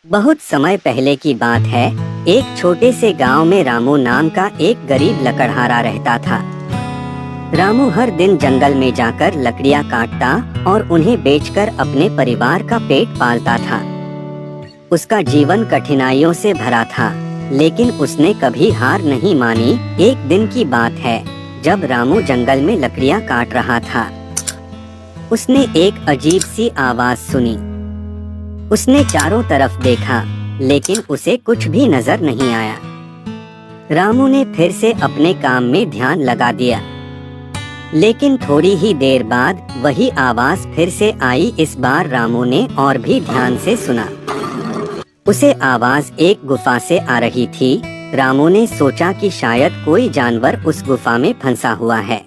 बहुत समय पहले की बात है। एक छोटे से गांव में रामू नाम का एक गरीब लकड़हारा रहता था। रामू हर दिन जंगल में जाकर लकड़ियां काटता और उन्हें बेचकर अपने परिवार का पेट पालता था। उसका जीवन कठिनाइयों से भरा था, लेकिन उसने कभी हार नहीं मानी। एक दिन की बात है, जब रामू जंगल में लकड़ियां काट रहा था, उसने एक अजीब सी आवाज सुनी। उसने चारों तरफ देखा, लेकिन उसे कुछ भी नजर नहीं आया। रामू ने फिर से अपने काम में ध्यान लगा दिया, लेकिन थोड़ी ही देर बाद वही आवाज फिर से आई। इस बार रामू ने और भी ध्यान से सुना। उसे आवाज एक गुफा से आ रही थी। रामू ने सोचा कि शायद कोई जानवर उस गुफा में फंसा हुआ है।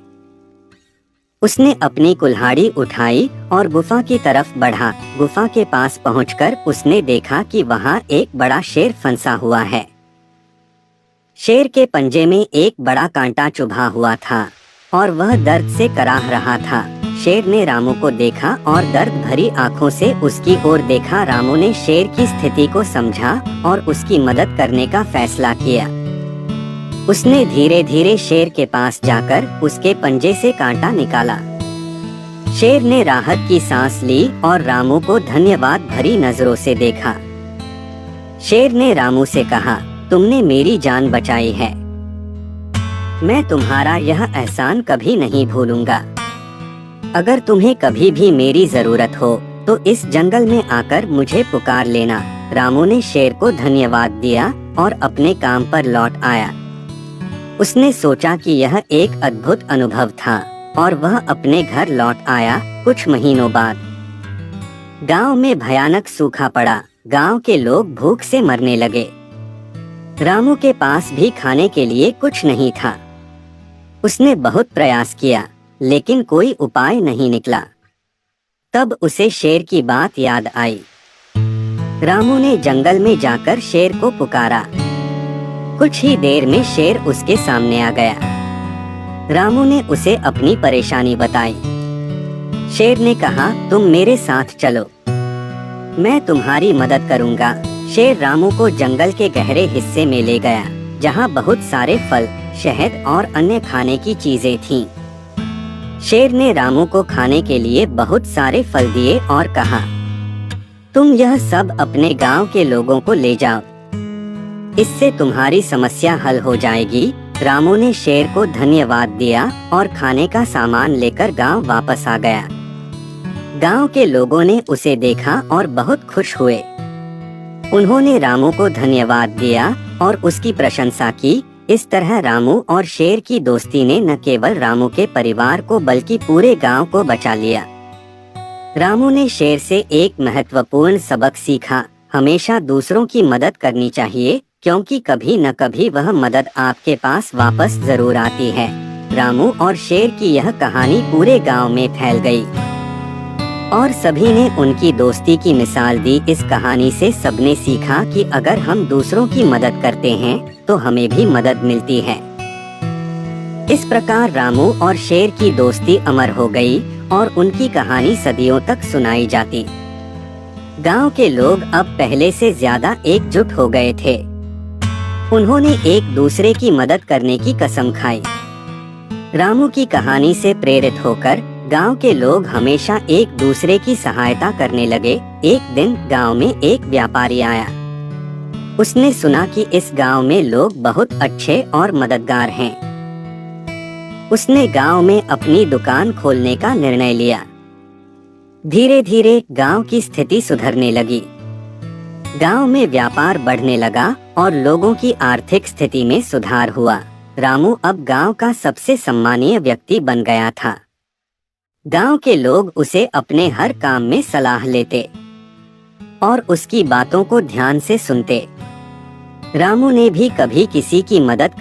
उसने अपनी कुल्हाड़ी उठाई और गुफा की तरफ बढ़ा। गुफा के पास पहुंचकर उसने देखा कि वहां एक बड़ा शेर फंसा हुआ है। शेर के पंजे में एक बड़ा कांटा चुभा हुआ था और वह दर्द से कराह रहा था। शेर ने रामू को देखा और दर्द भरी आंखों से उसकी ओर देखा। रामू ने शेर की स्थिति को समझा और उसकी मदद करने का फैसला किया। उसने धीरे धीरे शेर के पास जाकर उसके पंजे से कांटा निकाला। शेर ने राहत की सांस ली और रामू को धन्यवाद भरी नजरों से देखा। शेर ने रामू से कहा, तुमने मेरी जान बचाई है। मैं तुम्हारा यह एहसान कभी नहीं भूलूंगा। अगर तुम्हें कभी भी मेरी जरूरत हो तो इस जंगल में आकर मुझे पुकार लेना। रामू ने शेर को धन्यवाद दिया और अपने काम पर लौट आया। उसने सोचा कि यह एक अद्भुत अनुभव था और वह अपने घर लौट आया। कुछ महीनों बाद गांव में भयानक सूखा पड़ा। गांव के लोग भूख से मरने लगे। रामू के पास भी खाने के लिए कुछ नहीं था। उसने बहुत प्रयास किया, लेकिन कोई उपाय नहीं निकला। तब उसे शेर की बात याद आई। रामू ने जंगल में जाकर शेर को पुकारा। कुछ ही देर में शेर उसके सामने आ गया। रामू ने उसे अपनी परेशानी बताई। शेर ने कहा, तुम मेरे साथ चलो, मैं तुम्हारी मदद करूंगा। शेर रामू को जंगल के गहरे हिस्से में ले गया, जहां बहुत सारे फल, शहद और अन्य खाने की चीजें थीं। शेर ने रामू को खाने के लिए बहुत सारे फल दिए और कहा, तुम यह सब अपने गांव के लोगों को ले जाओ, इससे तुम्हारी समस्या हल हो जाएगी। रामू ने शेर को धन्यवाद दिया और खाने का सामान लेकर गांव वापस आ गया। गांव के लोगों ने उसे देखा और बहुत खुश हुए। उन्होंने रामू को धन्यवाद दिया और उसकी प्रशंसा की। इस तरह रामू और शेर की दोस्ती ने न केवल रामू के परिवार को बल्कि पूरे गांव को बचा लिया। रामू ने शेर से एक महत्वपूर्ण सबक सीखा, हमेशा दूसरों की मदद करनी चाहिए, क्योंकि कभी न कभी वह मदद आपके पास वापस जरूर आती है। रामू और शेर की यह कहानी पूरे गांव में फैल गई और सभी ने उनकी दोस्ती की मिसाल दी। इस कहानी से सबने सीखा कि अगर हम दूसरों की मदद करते हैं तो हमें भी मदद मिलती है। इस प्रकार रामू और शेर की दोस्ती अमर हो गई और उनकी कहानी सदियों तक सुनाई जाती। गांव के लोग अब पहले से ज्यादा एकजुट हो गए थे। उन्होंने एक दूसरे की मदद करने की कसम खाई। रामू की कहानी से प्रेरित होकर गांव के लोग हमेशा एक दूसरे की सहायता करने लगे। एक दिन गांव में एक व्यापारी आया। उसने सुना कि इस गांव में लोग बहुत अच्छे और मददगार हैं। उसने गांव में अपनी दुकान खोलने का निर्णय लिया। धीरे धीरे गांव की स्थिति सुधरने लगी। गांव में व्यापार बढ़ने लगा और लोगों की आर्थिक स्थिति में सुधार हुआ। रामू अब गांव का सबसे सम्मानीय व्यक्ति बन गया था। गांव के लोग उसे अपने हर काम में सलाह लेते और उसकी बातों को ध्यान से सुनते। रामू ने भी कभी किसी की मदद